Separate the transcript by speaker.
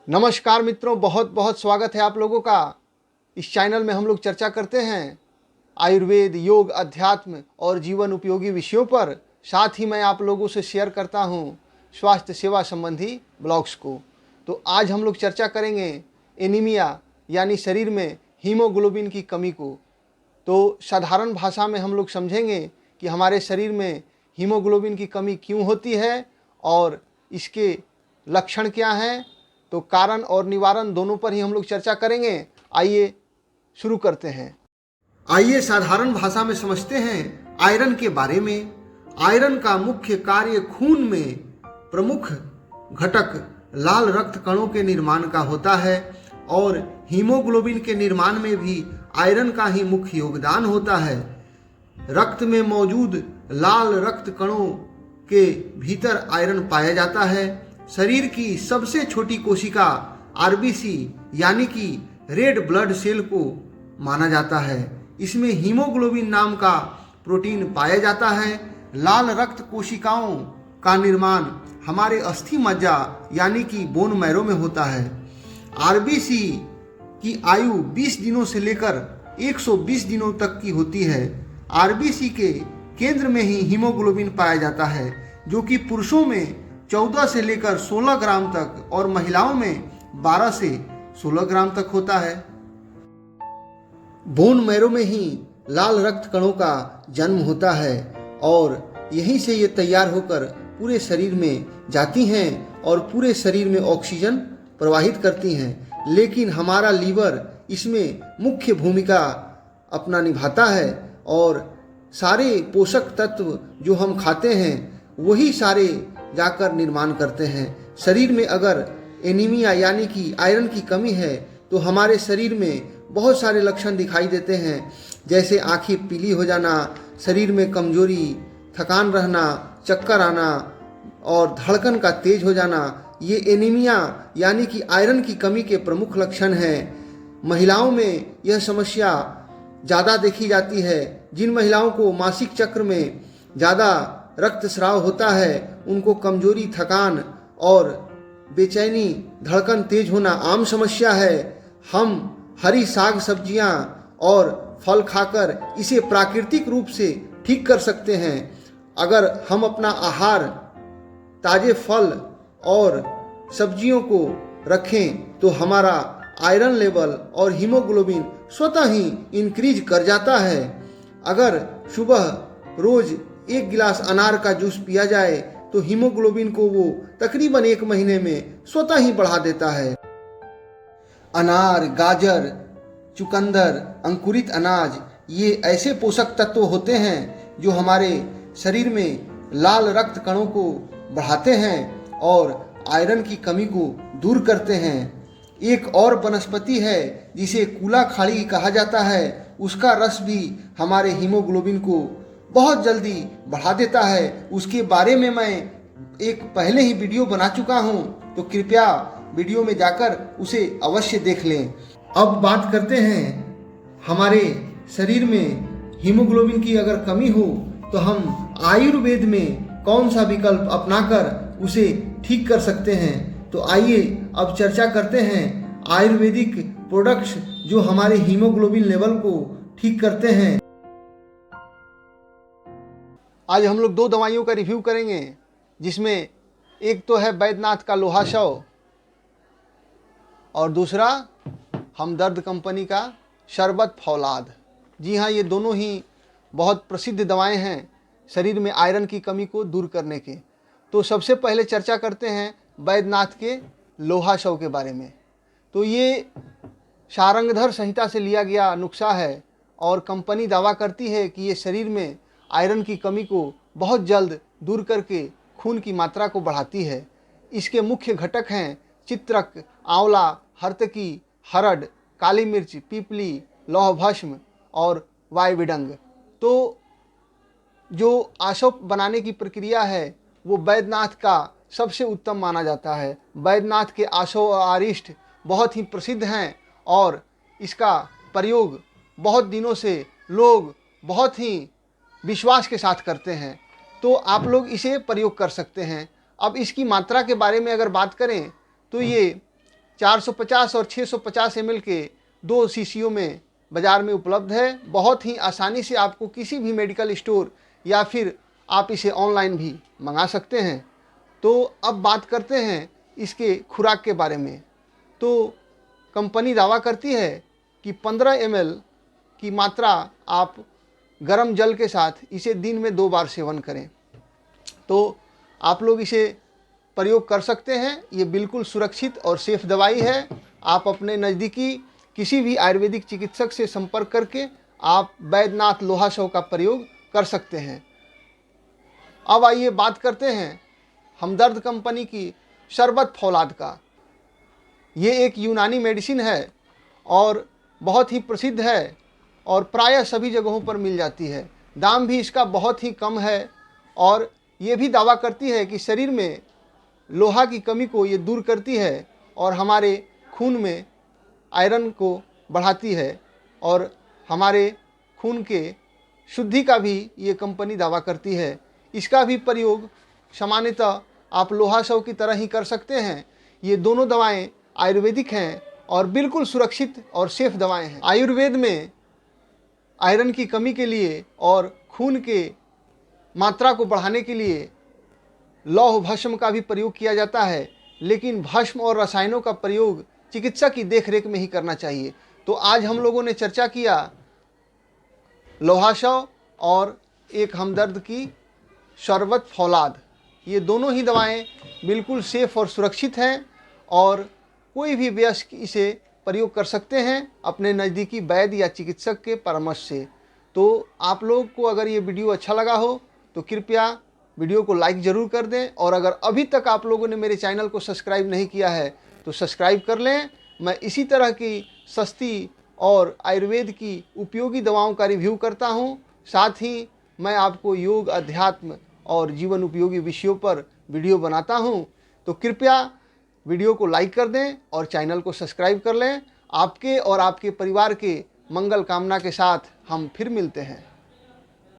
Speaker 1: नमस्कार मित्रों, बहुत बहुत स्वागत है आप लोगों का। इस चैनल में हम लोग चर्चा करते हैं आयुर्वेद, योग, अध्यात्म और जीवन उपयोगी विषयों पर। साथ ही मैं आप लोगों से शेयर करता हूं स्वास्थ्य सेवा संबंधी ब्लॉग्स को। तो आज हम लोग चर्चा करेंगे एनीमिया यानी शरीर में हीमोग्लोबिन की कमी को। तो साधारण भाषा में हम लोग समझेंगे कि हमारे शरीर में हीमोग्लोबिन की कमी क्यों होती है और इसके लक्षण क्या हैं। तो कारण और निवारण दोनों पर ही हम लोग चर्चा करेंगे। आइए शुरू करते हैं। आइए साधारण भाषा में समझते हैं आयरन के बारे में। आयरन का मुख्य कार्य खून में प्रमुख घटक लाल रक्त कणों के निर्माण का होता है और हीमोग्लोबिन के निर्माण में भी आयरन का ही मुख्य योगदान होता है। रक्त में मौजूद लाल रक्त कणों के भीतर आयरन पाया जाता है। शरीर की सबसे छोटी कोशिका आरबीसी यानी कि रेड ब्लड सेल को माना जाता है। इसमें हीमोग्लोबिन नाम का प्रोटीन पाया जाता है। लाल रक्त कोशिकाओं का निर्माण हमारे अस्थि मज्जा यानी कि बोन मैरो में होता है। आरबीसी की आयु 20 दिनों से लेकर 120 दिनों तक की होती है। आरबीसी के केंद्र में ही हीमोग्लोबिन पाया जाता है, जो कि पुरुषों में 14 से लेकर 16 ग्राम तक और महिलाओं में 12 से 16 ग्राम तक होता है। बोन मैरो में ही लाल रक्त कणों का जन्म होता है और यहीं से ये तैयार होकर पूरे शरीर में जाती हैं और पूरे शरीर में ऑक्सीजन प्रवाहित करती हैं। लेकिन हमारा लीवर इसमें मुख्य भूमिका अपना निभाता है और सारे पोषक तत्व जो हम खाते हैं वही सारे जाकर निर्माण करते हैं। शरीर में अगर एनीमिया यानी कि आयरन की कमी है तो हमारे शरीर में बहुत सारे लक्षण दिखाई देते हैं, जैसे आंखें पीली हो जाना, शरीर में कमजोरी, थकान रहना, चक्कर आना और धड़कन का तेज हो जाना। ये एनीमिया यानी कि आयरन की कमी के प्रमुख लक्षण हैं। महिलाओं में यह समस्या ज़्यादा देखी जाती है। जिन महिलाओं को मासिक चक्र में ज़्यादा रक्तस्राव होता है उनको कमजोरी, थकान और बेचैनी, धड़कन तेज होना आम समस्या है। हम हरी साग सब्जियां और फल खाकर इसे प्राकृतिक रूप से ठीक कर सकते हैं। अगर हम अपना आहार ताजे फल और सब्जियों को रखें तो हमारा आयरन लेवल और हीमोग्लोबिन स्वतः ही इंक्रीज कर जाता है। अगर सुबह रोज 1 गिलास अनार का जूस पिया जाए तो हीमोग्लोबिन को वो तकरीबन 1 महीने में स्वतः ही बढ़ा देता है। अनार, गाजर, चुकंदर, अंकुरित अनाज ये ऐसे पोषक तत्व होते हैं जो हमारे शरीर में लाल रक्त कणों को बढ़ाते हैं और आयरन की कमी को दूर करते हैं। एक और वनस्पति है जिसे कूला खाड़ी कहा जाता है, उसका रस भी हमारे हीमोग्लोबिन को बहुत जल्दी बढ़ा देता है। उसके बारे में मैं एक पहले ही वीडियो बना चुका हूं, तो कृपया वीडियो में जाकर उसे अवश्य देख लें। अब बात करते हैं हमारे शरीर में हीमोग्लोबिन की अगर कमी हो तो हम आयुर्वेद में कौन सा विकल्प अपनाकर उसे ठीक कर सकते हैं। तो आइए अब चर्चा करते हैं आयुर्वेदिक प्रोडक्ट्स जो हमारे हीमोग्लोबिन लेवल को ठीक करते हैं। आज हम लोग 2 दवाइयों का रिव्यू करेंगे, जिसमें एक तो है बैद्यनाथ का लोहा शव और दूसरा हमदर्द कंपनी का शरबत फौलाद। जी हाँ, ये दोनों ही बहुत प्रसिद्ध दवाएं हैं शरीर में आयरन की कमी को दूर करने के। तो सबसे पहले चर्चा करते हैं बैद्यनाथ के लोहा शव के बारे में। तो ये शारंगधर संहिता से लिया गया नुस्खा है और कंपनी दावा करती है कि ये शरीर में आयरन की कमी को बहुत जल्द दूर करके खून की मात्रा को बढ़ाती है। इसके मुख्य घटक हैं चित्रक, आंवला, हर्तकी, हरड़, काली मिर्च, पीपली, लौह भस्म और वायविडंग। तो जो आशव बनाने की प्रक्रिया है वो बैद्यनाथ का सबसे उत्तम माना जाता है। बैद्यनाथ के आशव और आरिष्ट बहुत ही प्रसिद्ध हैं और इसका प्रयोग बहुत दिनों से लोग बहुत ही विश्वास के साथ करते हैं। तो आप लोग इसे प्रयोग कर सकते हैं। अब इसकी मात्रा के बारे में अगर बात करें तो ये 450 और 650 ml के 2 शीशियों में बाज़ार में उपलब्ध है। बहुत ही आसानी से आपको किसी भी मेडिकल स्टोर या फिर आप इसे ऑनलाइन भी मंगा सकते हैं। तो अब बात करते हैं इसके खुराक के बारे में। तो कंपनी दावा करती है कि 15 ml की मात्रा आप गर्म जल के साथ इसे दिन में 2 बार सेवन करें। तो आप लोग इसे प्रयोग कर सकते हैं। ये बिल्कुल सुरक्षित और सेफ दवाई है। आप अपने नज़दीकी किसी भी आयुर्वेदिक चिकित्सक से संपर्क करके आप वैद्यनाथ लोहासव का प्रयोग कर सकते हैं। अब आइए बात करते हैं हमदर्द कंपनी की शरबत फौलाद का। ये एक यूनानी मेडिसिन है और बहुत ही प्रसिद्ध है और प्रायः सभी जगहों पर मिल जाती है। दाम भी इसका बहुत ही कम है और ये भी दावा करती है कि शरीर में लोहा की कमी को ये दूर करती है और हमारे खून में आयरन को बढ़ाती है और हमारे खून के शुद्धि का भी ये कंपनी दावा करती है। इसका भी प्रयोग सामान्यतः आप लोहासव की तरह ही कर सकते हैं। ये दोनों दवाएं आयुर्वेदिक हैं और बिल्कुल सुरक्षित और सेफ दवाएं हैं। आयुर्वेद में आयरन की कमी के लिए और खून के मात्रा को बढ़ाने के लिए लौह भस्म का भी प्रयोग किया जाता है, लेकिन भस्म और रसायनों का प्रयोग चिकित्सक की देखरेख में ही करना चाहिए। तो आज हम लोगों ने चर्चा किया लोहासव और एक हमदर्द की शरबत फौलाद। ये दोनों ही दवाएं बिल्कुल सेफ और सुरक्षित हैं और कोई भी वयस्क इसे प्रयोग कर सकते हैं अपने नज़दीकी वैद्य या चिकित्सक के परामर्श से। तो आप लोग को अगर ये वीडियो अच्छा लगा हो तो कृपया वीडियो को लाइक ज़रूर कर दें और अगर अभी तक आप लोगों ने मेरे चैनल को सब्सक्राइब नहीं किया है तो सब्सक्राइब कर लें। मैं इसी तरह की सस्ती और आयुर्वेद की उपयोगी दवाओं का रिव्यू करता हूं। साथ ही मैं आपको योग, अध्यात्म और जीवन उपयोगी विषयों पर वीडियो बनाता हूं। तो कृपया वीडियो को लाइक कर दें और चैनल को सब्सक्राइब कर लें। आपके और आपके परिवार के मंगल कामना के साथ हम फिर मिलते हैं।